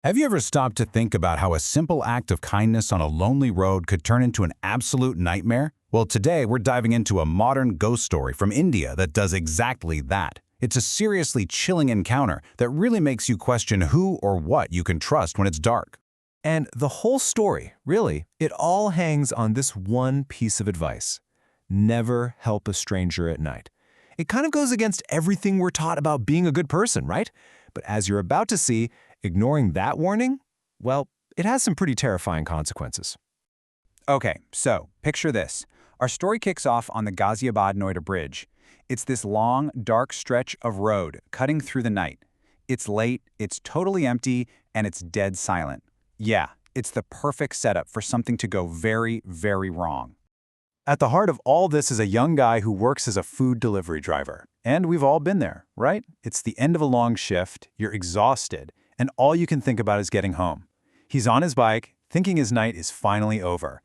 Have you ever stopped to think about how a simple act of kindness on a lonely road could turn into an absolute nightmare? Well, today we're diving into a modern ghost story from India that does exactly that. It's a seriously chilling encounter that really makes you question who or what you can trust when it's dark. And the whole story, really, it all hangs on this one piece of advice. Never help a stranger at night. It kind of goes against everything we're taught about being a good person, right? But as you're about to see, ignoring that warning, well, it has some pretty terrifying consequences. Okay, so picture this. Our story kicks off on the Ghaziabad-Noida Bridge. It's this long, dark stretch of road cutting through the night. It's late, it's totally empty, and it's dead silent. Yeah, it's the perfect setup for something to go very, very wrong. At the heart of all this is a young guy who works as a food delivery driver. And we've all been there, right? It's the end of a long shift, you're exhausted, and all you can think about is getting home. He's on his bike, thinking his night is finally over.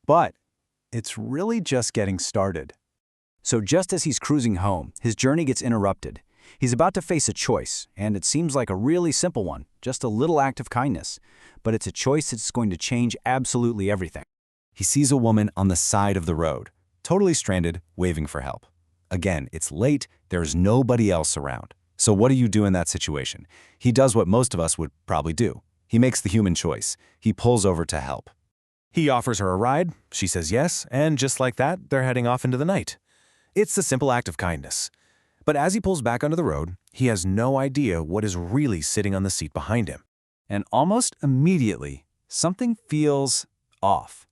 But it's really just getting started. So just as he's cruising home, his journey gets interrupted. He's about to face a choice, and it seems like a really simple one, just a little act of kindness. But it's a choice that's going to change absolutely everything. He sees a woman on the side of the road, totally stranded, waving for help. Again, it's late, there's nobody else around. So what do you do in that situation? He does what most of us would probably do. He makes the human choice. He pulls over to help. He offers her a ride, she says yes, and just like that, they're heading off into the night. It's a simple act of kindness. But as he pulls back onto the road, he has no idea what is really sitting on the seat behind him. And almost immediately, something feels off.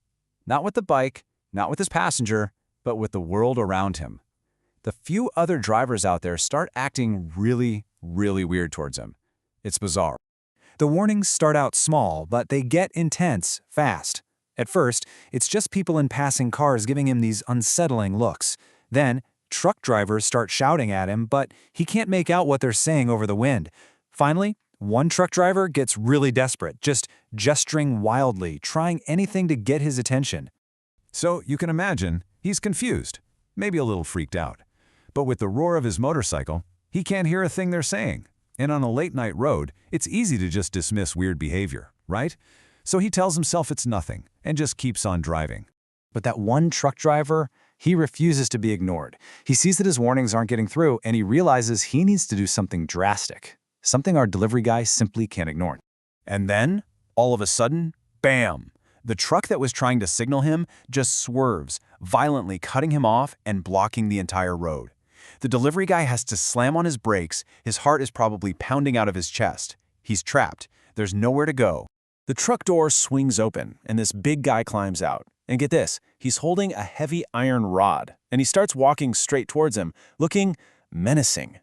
Not with the bike, not with his passenger, but with the world around him. The few other drivers out there start acting really, really weird towards him. It's bizarre. The warnings start out small, but they get intense fast. At first, it's just people in passing cars giving him these unsettling looks. Then, truck drivers start shouting at him, but he can't make out what they're saying over the wind. Finally, one truck driver gets really desperate, just gesturing wildly, trying anything to get his attention. So you can imagine, he's confused, maybe a little freaked out. But with the roar of his motorcycle, he can't hear a thing they're saying. And on a late-night road, it's easy to just dismiss weird behavior, right? So he tells himself it's nothing and just keeps on driving. But that one truck driver, he refuses to be ignored. He sees that his warnings aren't getting through, and he realizes he needs to do something drastic, something our delivery guy simply can't ignore. And then, all of a sudden, bam! The truck that was trying to signal him just swerves, violently cutting him off and blocking the entire road. The delivery guy has to slam on his brakes, his heart is probably pounding out of his chest. He's trapped. There's nowhere to go. The truck door swings open, and this big guy climbs out. And get this, he's holding a heavy iron rod, and he starts walking straight towards him, looking menacing.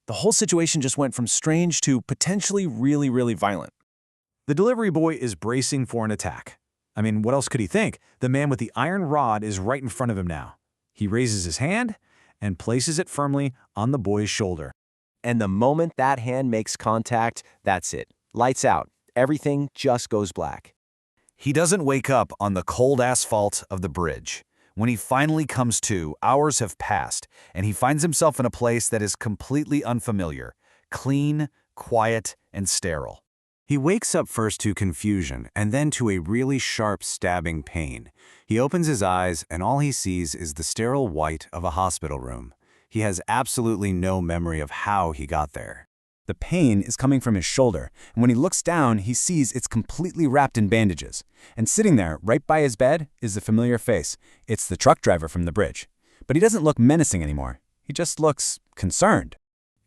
The whole situation just went from strange to potentially really, really violent. The delivery boy is bracing for an attack. I mean, what else could he think? The man with the iron rod is right in front of him now. He raises his hand and places it firmly on the boy's shoulder. And the moment that hand makes contact, that's it. Lights out. Everything just goes black. He doesn't wake up on the cold asphalt of the bridge. When he finally comes to, hours have passed, and he finds himself in a place that is completely unfamiliar, clean, quiet, and sterile. He wakes up first to confusion and then to a really sharp stabbing pain. He opens his eyes and all he sees is the sterile white of a hospital room. He has absolutely no memory of how he got there. The pain is coming from his shoulder, and when he looks down, he sees it's completely wrapped in bandages. And sitting there, right by his bed, is the familiar face. It's the truck driver from the bridge. But he doesn't look menacing anymore. He just looks concerned.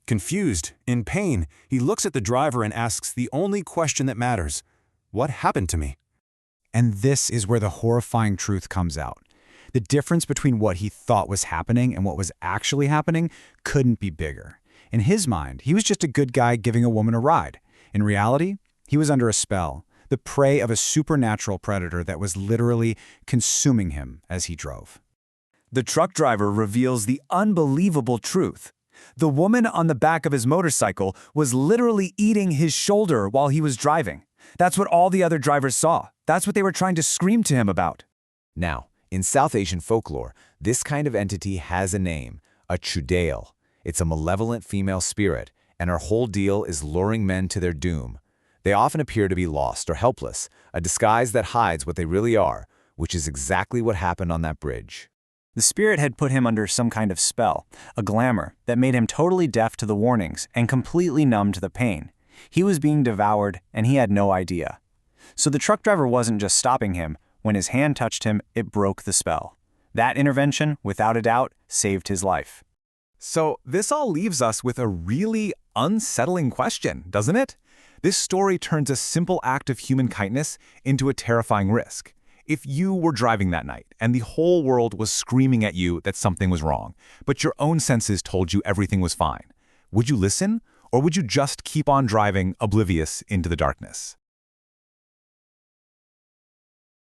Confused, in pain, he looks at the driver and asks the only question that matters. What happened to me? And this is where the horrifying truth comes out. The difference between what he thought was happening and what was actually happening couldn't be bigger. In his mind, he was just a good guy giving a woman a ride. In reality, he was under a spell, the prey of a supernatural predator that was literally consuming him as he drove. The truck driver reveals the unbelievable truth. The woman on the back of his motorcycle was literally eating his shoulder while he was driving. That's what all the other drivers saw. That's what they were trying to scream to him about. Now, in South Asian folklore, this kind of entity has a name, a Chudail. It's a malevolent female spirit, and her whole deal is luring men to their doom. They often appear to be lost or helpless, a disguise that hides what they really are, which is exactly what happened on that bridge. The spirit had put him under some kind of spell, a glamour that made him totally deaf to the warnings and completely numb to the pain. He was being devoured, and he had no idea. So the truck driver wasn't just stopping him. When his hand touched him, it broke the spell. That intervention, without a doubt, saved his life. So this all leaves us with a really unsettling question, doesn't it? This story turns a simple act of human kindness into a terrifying risk. If you were driving that night and the whole world was screaming at you that something was wrong, but your own senses told you everything was fine, would you listen, or would you just keep on driving oblivious into the darkness?